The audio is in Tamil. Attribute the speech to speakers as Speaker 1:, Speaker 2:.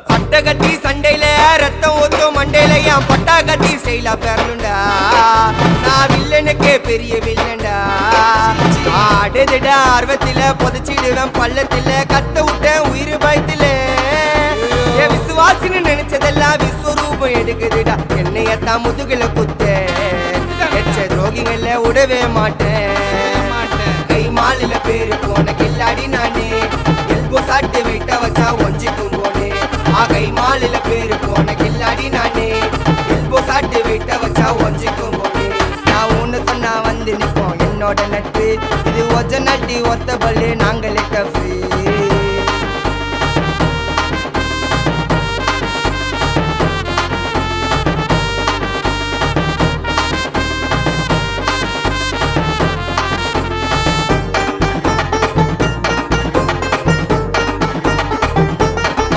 Speaker 1: பட்டகத்தி சண்டையில ரத்தம் ஊத்தும் மண்டையில என் பட்டாகத்தி ஸ்டைலா பெறணுண்டா. நான் வில்லனுக்கே பெரிய வில்லன்டா. ஆடுதுட ஆர்வத்தில புதைச்சிடுவேன் பள்ளத்தில கத்த விட்டேன் உயிர் பயத்தில. என் விசுவாசின்னு நினைச்சதெல்லாம் விஸ்வரூபம் எடுக்குதுடா. என்னையத்தான் முதுகுல குத்த எச்ச துரோகிகள விடவே மாட்டேன். கை மாலில பேரு போன கில்லாடி நானே. எல்போ சாட்டு விட்ட வச்சா ஒஞ்சிக்கும் போனே. கை மாலில பேரு போன கில்லாடி நானே. எல்போ சாட்டு விட்ட வச்சா ஒஞ்சிக்கும் போனே. நான் ஒண்ணு சொன்னா வந்து நிப்போம் என்னோட நட்பு. இது ஒஜ நட்டி ஒத்த பல்லு நாங்களே டஃபு.